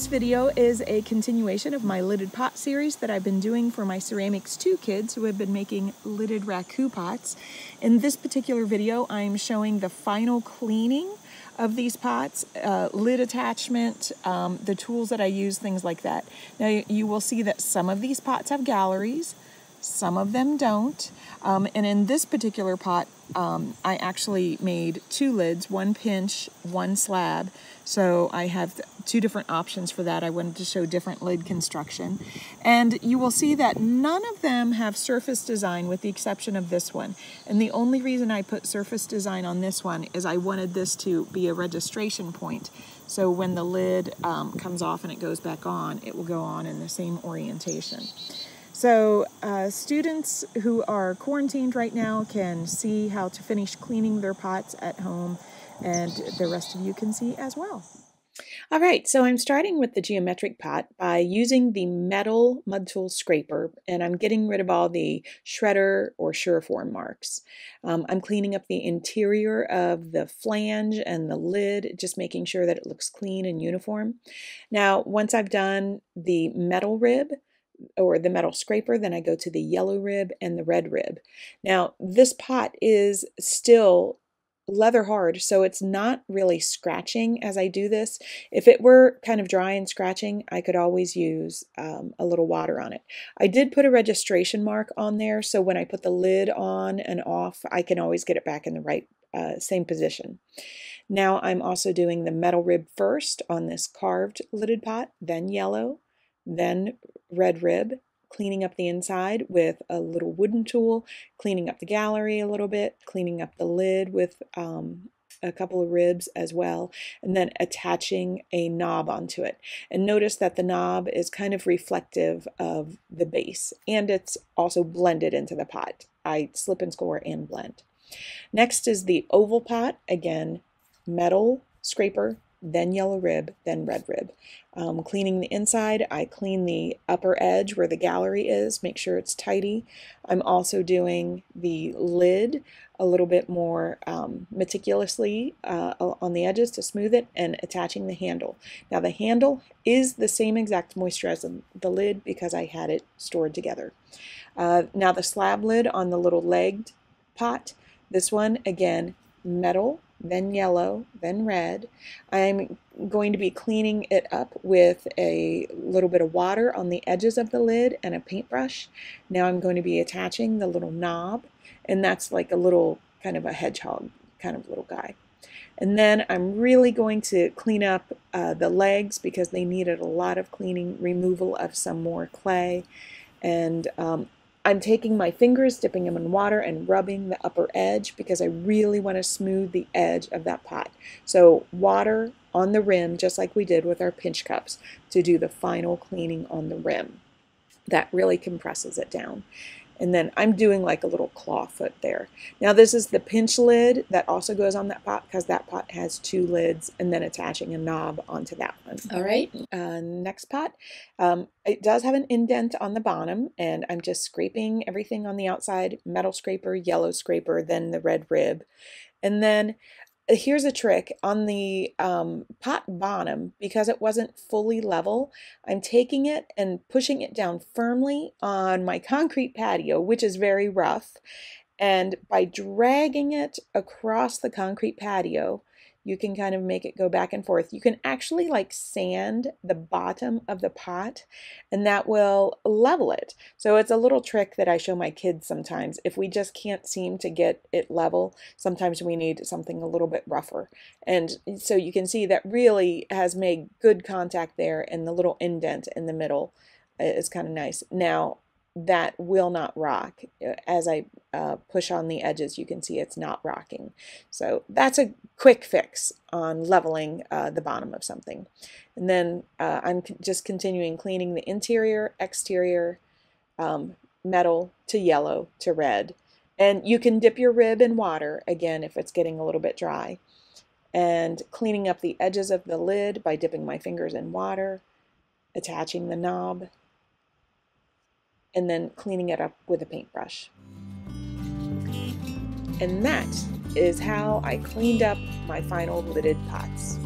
This video is a continuation of my lidded pot series that I've been doing for my Ceramics 2 kids who have been making lidded Raku pots. In this particular video, I'm showing the final cleaning of these pots, lid attachment, the tools that I use, things like that. Now you will see that some of these pots have galleries, some of them don't. And in this particular pot, I actually made two lids, one pinch, one slab. So I have two different options for that. I wanted to show different lid construction. And you will see that none of them have surface design with the exception of this one. And the only reason I put surface design on this one is I wanted this to be a registration point. So when the lid comes off and it goes back on, it will go on in the same orientation. So students who are quarantined right now can see how to finish cleaning their pots at home, and the rest of you can see as well. All right, so I'm starting with the geometric pot by using the metal mud tool scraper, and I'm getting rid of all the shredder or Surform marks. I'm cleaning up the interior of the flange and the lid, just making sure that it looks clean and uniform. Now, once I've done the metal rib, or the metal scraper, then I go to the yellow rib and the red rib. Now, this pot is still leather hard, so it's not really scratching as I do this. If it were kind of dry and scratching, I could always use a little water on it. I did put a registration mark on there, so when I put the lid on and off, I can always get it back in the right same position. Now I'm also doing the metal rib first on this carved lidded pot, then yellow, then red rib, cleaning up the inside with a little wooden tool, cleaning up the gallery a little bit, cleaning up the lid with a couple of ribs as well, and then attaching a knob onto it. And notice that the knob is kind of reflective of the base, and it's also blended into the pot. I slip and score and blend. Next is the oval pot, again, metal scraper, then yellow rib, then red rib. Cleaning the inside, I clean the upper edge where the gallery is, make sure it's tidy. I'm also doing the lid a little bit more meticulously on the edges to smooth it, and attaching the handle. Now the handle is the same exact moisture as the lid because I had it stored together. Now the slab lid on the little legged pot, this one again, metal, then yellow, then red. I'm going to be cleaning it up with a little bit of water on the edges of the lid and a paintbrush. Now I'm going to be attaching the little knob, and that's like a little kind of a hedgehog kind of little guy. And then I'm really going to clean up the legs because they needed a lot of cleaning, removal of some more clay. And I'm taking my fingers, dipping them in water, and rubbing the upper edge because I really want to smooth the edge of that pot. So water on the rim, just like we did with our pinch cups, to do the final cleaning on the rim. That really compresses it down. And then I'm doing like a little claw foot there. Now this is the pinch lid that also goes on that pot because that pot has two lids, and then attaching a knob onto that one. All right, next pot. It does have an indent on the bottom, and I'm just scraping everything on the outside, metal scraper, yellow scraper, then the red rib. And then here's a trick on the pot bottom, because it wasn't fully level, I'm taking it and pushing it down firmly on my concrete patio, which is very rough, and by dragging it across the concrete patio, you can kind of make it go back and forth. You can actually like sand the bottom of the pot, and that will level it. So it's a little trick that I show my kids sometimes. If we just can't seem to get it level, sometimes we need something a little bit rougher. And so you can see that really has made good contact there, and the little indent in the middle is kind of nice. Now, that will not rock. As I push on the edges, you can see it's not rocking. So that's a quick fix on leveling the bottom of something. And then I'm just continuing cleaning the interior, exterior, metal to yellow to red. And you can dip your rib in water, again, if it's getting a little bit dry. And cleaning up the edges of the lid by dipping my fingers in water, attaching the knob, and then cleaning it up with a paintbrush. And that is how I cleaned up my final lidded pots.